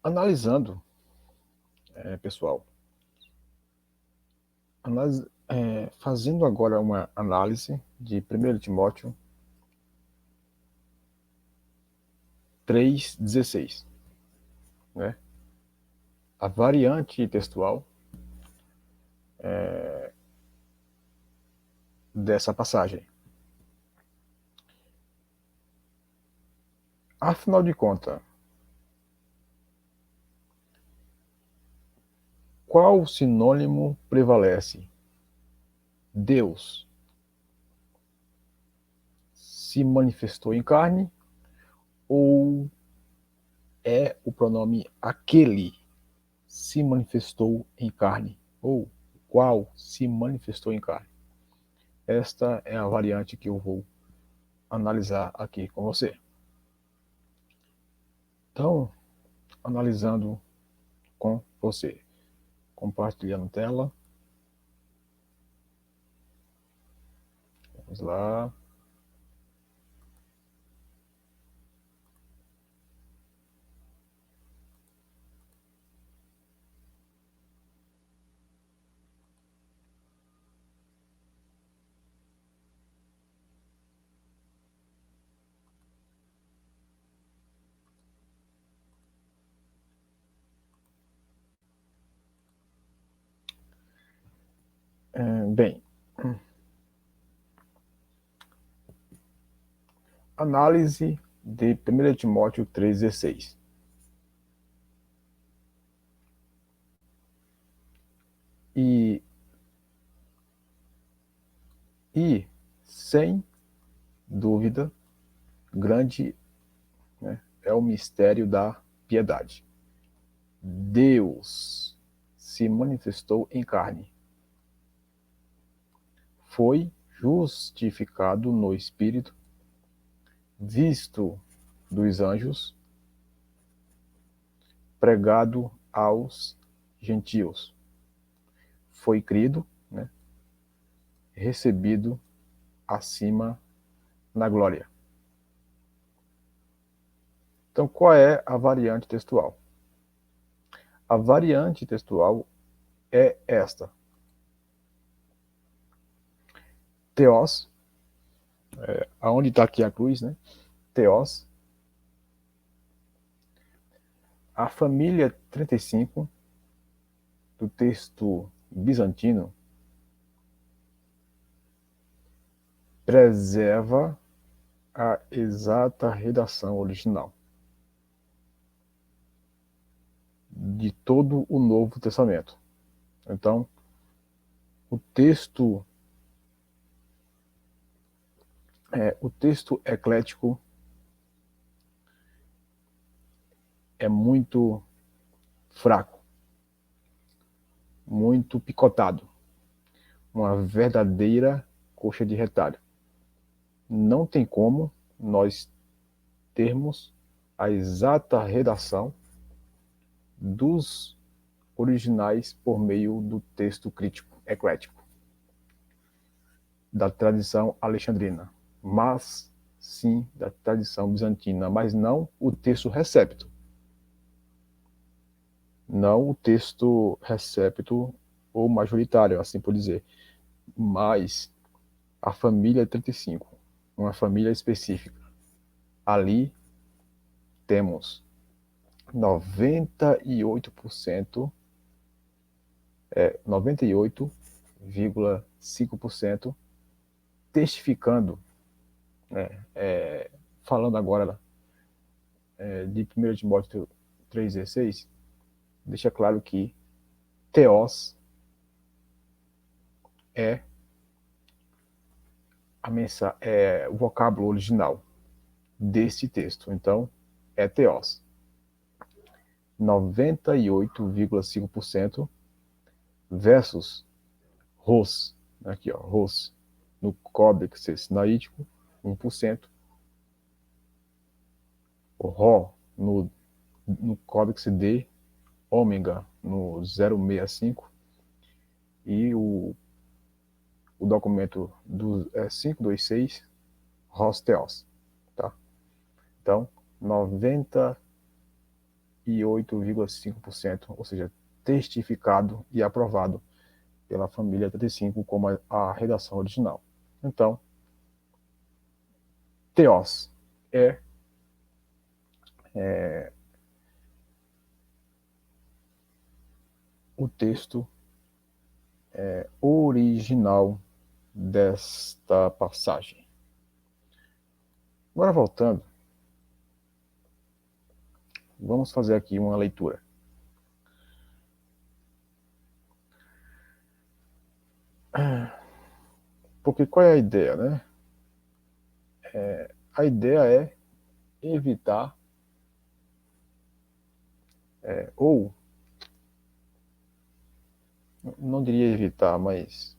Analisando, pessoal, fazendo agora uma análise de 1 Timóteo 3,16, né? A variante textual dessa passagem. Afinal de contas, qual sinônimo prevalece? Deus se manifestou em carne ou é o pronome aquele se manifestou em carne? Ou qual se manifestou em carne? Esta é a variante que eu vou analisar aqui com você. Então, analisando com você. Compartilhando tela. Vamos lá. Bem, análise de 1 Timóteo 3,16. E sem dúvida, grande, né, é o mistério da piedade. Deus se manifestou em carne. Foi justificado no Espírito, visto dos anjos, pregado aos gentios. Foi crido, né, recebido acima na glória. Então, qual é a variante textual? A variante textual é esta. Theos, aonde está aqui a cruz, né? Theos. A família 35 do texto bizantino preserva a exata redação original de todo o Novo Testamento. Então, o texto eclético é muito fraco, muito picotado, uma verdadeira coxa de retalho. Não tem como nós termos a exata redação dos originais por meio do texto crítico, eclético, da tradição alexandrina, mas sim da tradição bizantina, mas não o texto recepto. Não o texto recepto ou majoritário, assim por dizer, mas a família 35, uma família específica. Ali temos 98%, 98,5% testificando, falando agora de 1 Timóteo 3,16, deixa claro que Theos é o vocábulo original desse texto. Então, é Theos. 98,5% versus Ros, aqui ó, Ros, no Códex Sinaítico, 1%, o Ró no Códex de Ômega, no 065, e o documento do 526, Ros Theos, tá? Então, 98,5%, ou seja, testificado e aprovado pela família 35 como a redação original. Então, Teos é o texto original desta passagem. Agora voltando, vamos fazer aqui uma leitura. Porque qual é a ideia, né? A ideia é evitar, ou não diria evitar, mas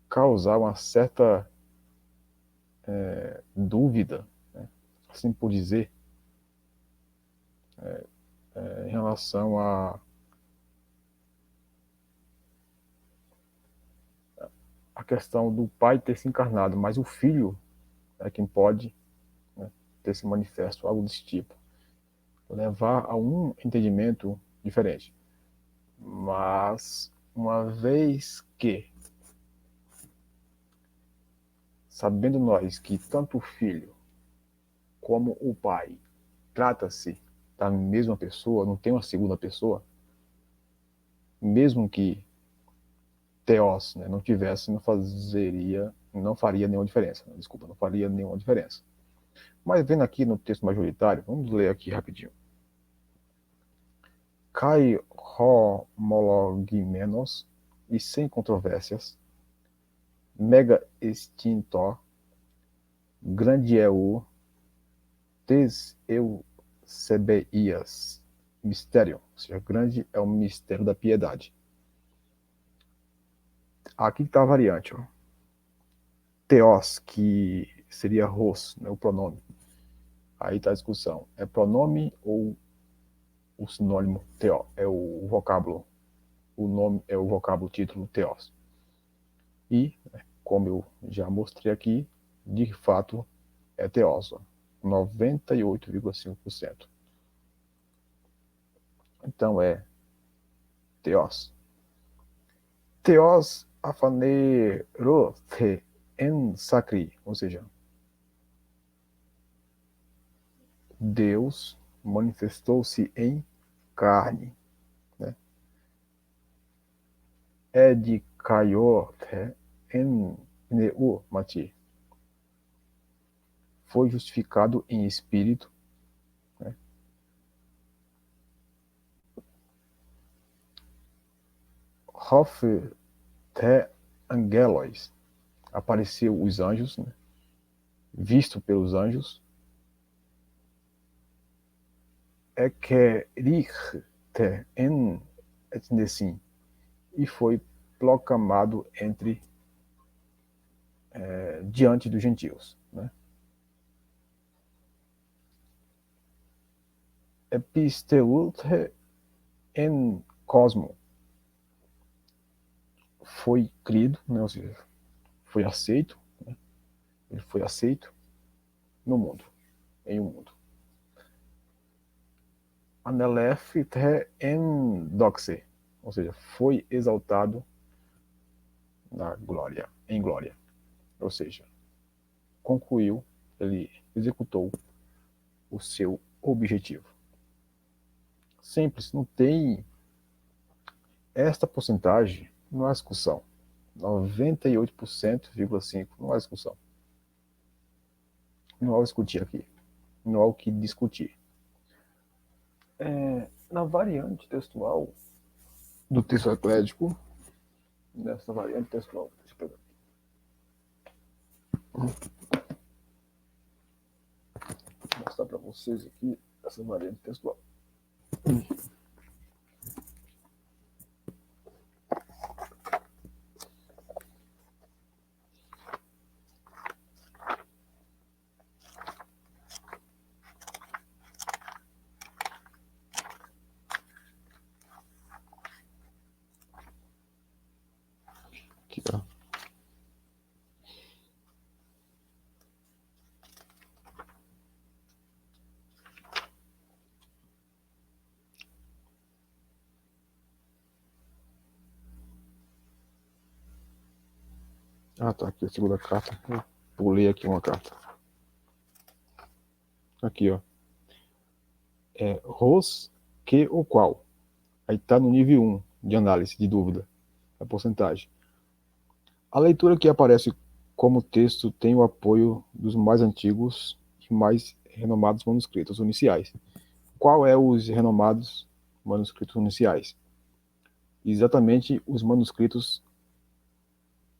causar uma certa dúvida, né? Assim por dizer, em relação a questão do pai ter se encarnado, mas o filho é quem pode, né, ter se manifesto, algo desse tipo. Levar a um entendimento diferente. Mas, uma vez que, sabendo nós que tanto o filho como o pai trata-se da mesma pessoa, não tem uma segunda pessoa, mesmo que Theos, né, não tivesse, não faria nenhuma diferença. Desculpa, não faria nenhuma diferença. Mas vendo aqui no texto majoritário, vamos ler aqui rapidinho. Kai homologimenos, e sem controvérsias, mega extintor, grande é o tes eusebeias, mistério, ou seja, grande é o mistério da piedade. Aqui está a variante, ó. Theos, que seria ros, né, o pronome. Aí está a discussão. É pronome ou o sinônimo theo? É o vocábulo. O nome é o vocábulo título Theos. E, como eu já mostrei aqui, de fato é Theos, 98,5%. Então é Theos. Theos afanerothe en sacri, ou seja, Deus manifestou-se em carne, né? Edikaiote en pneumati, foi justificado em espírito, né? Hofe te angelos, apareceu os anjos, né? Visto pelos anjos. Ekerichte en etnesim, e foi proclamado diante dos gentios, né? Episteulte en cosmo, foi crido, né? Ou seja, foi aceito, né? Ele foi aceito no mundo, em um mundo. Anelefte en doxe, ou seja, foi exaltado na glória, em glória. Ou seja, concluiu, ele executou o seu objetivo. Simples, não tem esta porcentagem, não há discussão. 98,5% não há discussão. Não há o que discutir aqui. Não há o que discutir. Na variante textual do texto eclético, nessa variante textual, deixa eu pegar. Vou mostrar para vocês aqui essa variante textual. Aqui, ó. Ah, tá, aqui a segunda carta. Eu pulei aqui uma carta. Aqui, ó. É ROS, que ou qual? Aí tá no nível 1 de análise, de dúvida. A porcentagem. A leitura que aparece como texto tem o apoio dos mais antigos e mais renomados manuscritos iniciais. Qual é os renomados manuscritos iniciais? Exatamente os manuscritos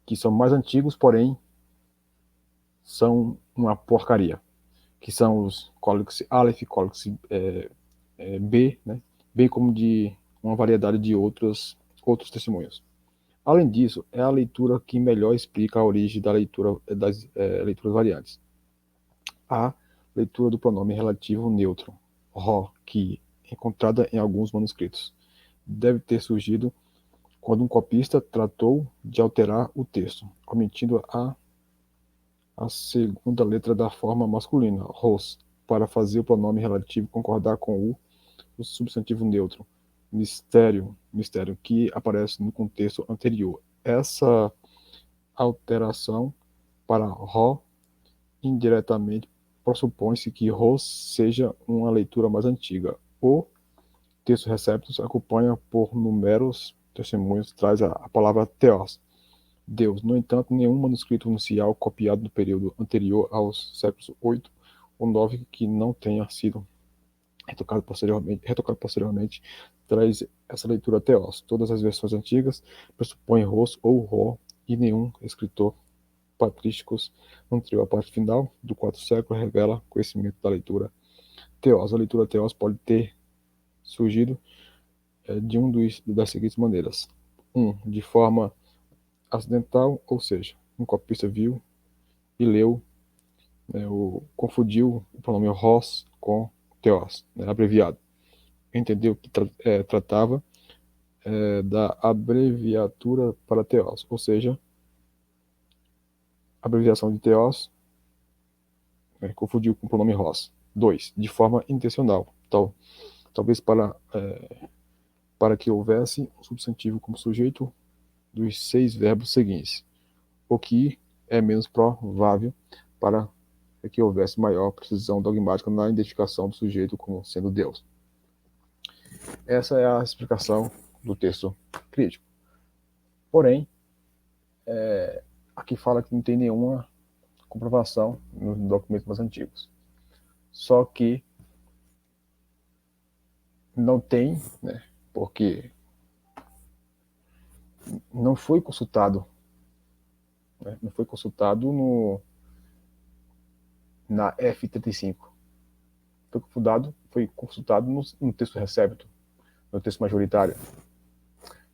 que são mais antigos, porém são uma porcaria, que são os Códex Aleph, Códex B, né? Bem como de uma variedade de outros testemunhos. Além disso, é a leitura que melhor explica a origem da leitura das leituras variantes. A leitura do pronome relativo neutro, ro, que encontrada em alguns manuscritos, deve ter surgido quando um copista tratou de alterar o texto, omitindo a segunda letra da forma masculina, ros, para fazer o pronome relativo concordar com o substantivo neutro, mistério, que aparece no contexto anterior. Essa alteração para ro indiretamente pressupõe-se que ros seja uma leitura mais antiga. O texto receptus acompanha por numerosos testemunhos traz a palavra theos, Deus. No entanto, nenhum manuscrito inicial copiado do período anterior aos séculos 8 ou 9 que não tenha sido retocado posteriormente traz essa leitura teos. Todas as versões antigas pressupõem ros ou ró e nenhum escritor patrísticos anterior à parte final do quarto século revela conhecimento da leitura teos. A leitura teos pode ter surgido de das seguintes maneiras. De forma acidental, ou seja, um copista viu e leu, confundiu o pronome Ros com Theos, abreviado. Entendeu que tratava da abreviatura para Theos, ou seja, a abreviação de Theos confundiu com o pronome Ros. 2. De forma intencional, talvez para que houvesse um substantivo como sujeito dos 6 verbos seguintes, o que é menos provável para que houvesse maior precisão dogmática na identificação do sujeito como sendo Deus. Essa é a explicação do texto crítico. Porém, aqui fala que não tem nenhuma comprovação nos documentos mais antigos. Só que não tem, né, porque não foi consultado, né, não foi consultado na F35. Foi consultado no texto recepto, no texto majoritário.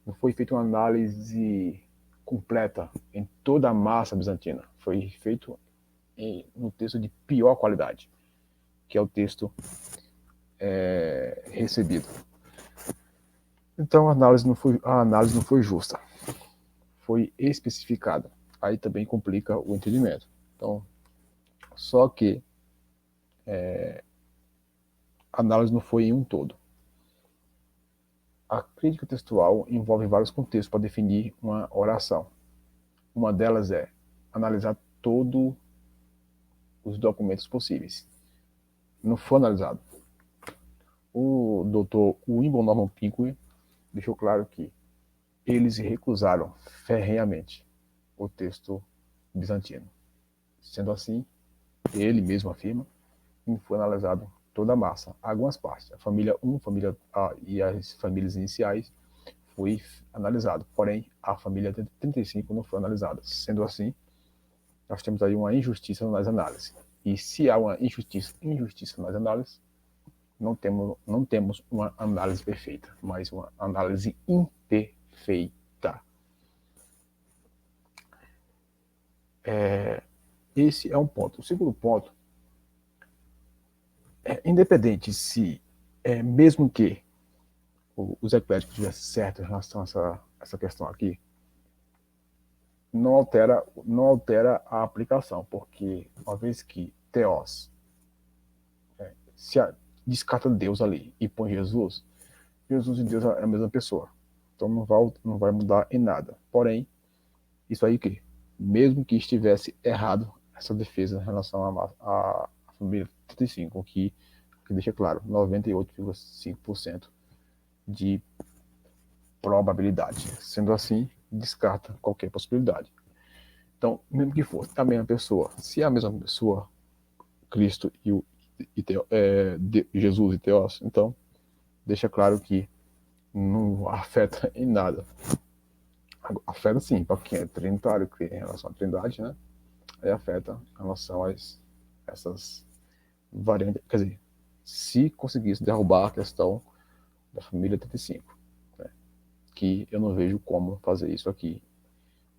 Não foi feita uma análise completa em toda a massa bizantina. Foi feito no texto de pior qualidade, que é o texto recebido. Então a análise não foi justa, foi especificada. Aí também complica o entendimento. Então, só que a análise não foi em um todo. A crítica textual envolve vários contextos para definir uma oração. Uma delas é analisar todos os documentos possíveis. Não foi analisado. O doutor Wimble Norman Pinckney deixou claro que eles recusaram ferrenhamente o texto bizantino. Sendo assim, ele mesmo afirma que foi analisado toda a massa, algumas partes. A família 1, família A e as famílias iniciais foi analisado, porém a família 35 não foi analisada. Sendo assim, nós temos aí uma injustiça nas análises. E se há uma injustiça nas análises, não temos uma análise perfeita, mas uma análise imperfeita. Esse é um ponto. O segundo ponto é, independente se, mesmo que os ecléticos tivessem certo em relação a essa questão aqui, não altera a aplicação, porque uma vez que Theos se descarta Deus ali e põe Jesus, Jesus e Deus é a mesma pessoa. Então não vai mudar em nada. Porém, isso aí o quê? mesmo que estivesse errado essa defesa em relação à família 35, que deixa claro, 98,5% de probabilidade. Sendo assim, descarta qualquer possibilidade. Então, mesmo que fosse a mesma pessoa, se é a mesma pessoa, Cristo Jesus e Teós, então deixa claro que não afeta em nada. Afeta sim, para quem é trinitário, que em relação à trindade, né? Aí afeta em relação a essas variantes. Quer dizer, se conseguisse derrubar a questão da família 35, né? Que eu não vejo como fazer isso aqui,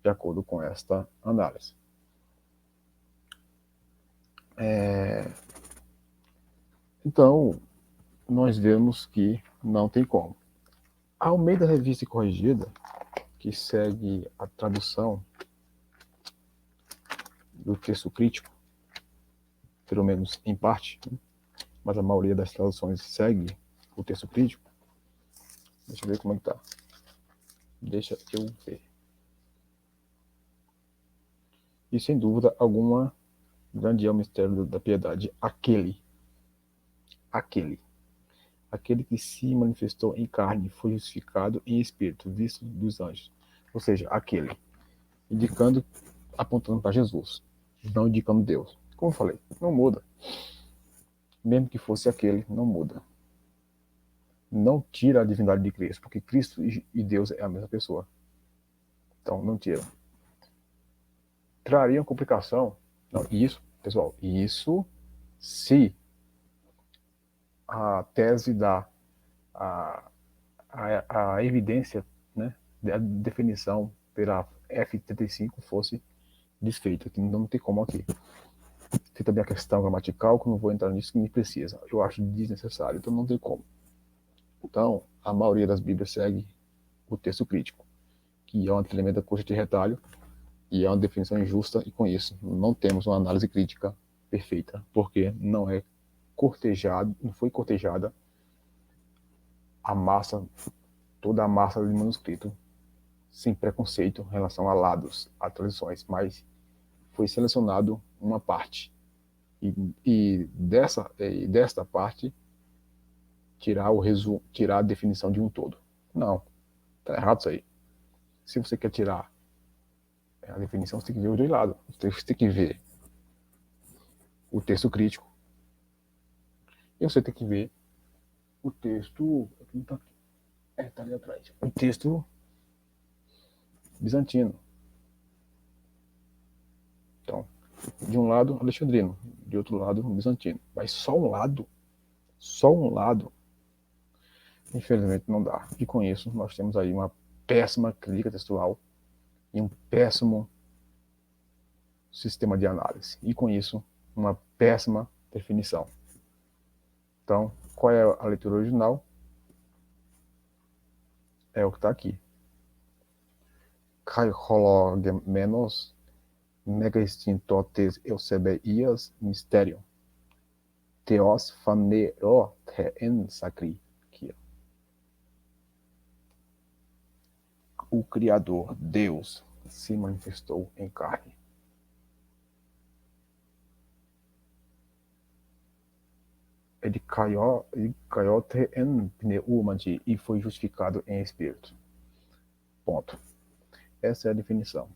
de acordo com esta análise. Então, nós vemos que não tem como. Ao meio da revista corrigida, que segue a tradução do texto crítico, pelo menos em parte, né? Mas a maioria das traduções segue o texto crítico. Deixa eu ver como é que tá. Deixa eu ver. E sem dúvida alguma, grande é o mistério da piedade. Aquele que se manifestou em carne, foi justificado em espírito, visto dos anjos. Ou seja, aquele, indicando, apontando para Jesus, não indicando Deus. Como eu falei, não muda. Mesmo que fosse aquele, não muda. Não tira a divindade de Cristo, porque Cristo e Deus é a mesma pessoa. Então, não tira. Traria uma complicação. Não, isso, pessoal, isso se a tese da a evidência, né, a definição pela F35 fosse desfeita, que não tem como aqui. Tem também a questão gramatical, que eu não vou entrar nisso, que nem precisa. Eu acho desnecessário, então não tem como. Então, a maioria das Bíblias segue o texto crítico, que é um elemento da coxa de retalho, e é uma definição injusta, e com isso não temos uma análise crítica perfeita, porque não é cortejado, não foi cortejada a massa, toda a massa do manuscrito, sem preconceito em relação a lados, a tradições, mas foi selecionado uma parte. E desta parte, tirar o resumo, tirar a definição de um todo. Não, tá errado isso aí. Se você quer tirar a definição, você tem que ver os dois lados. Você tem que ver o texto crítico e você tem que ver o texto. Tá ali atrás. O texto bizantino. Então, de um lado, alexandrino, de outro lado, bizantino. Mas só um lado, infelizmente não dá. E com isso, nós temos aí uma péssima crítica textual e um péssimo sistema de análise. E com isso, uma péssima definição. Então, qual é a leitura original? É o que está aqui. Kai hologemenos megaestintotes eusebeias mysterium. Theos phanero theen sacri. Aqui, o Criador, Deus, se manifestou em carne. Ele caiu em pneumati e foi justificado em espírito. Ponto. Essa é a definição.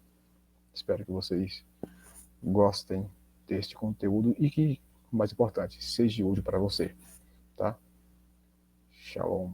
Espero que vocês gostem deste conteúdo e que, o mais importante, seja útil para você. Tá? Shalom.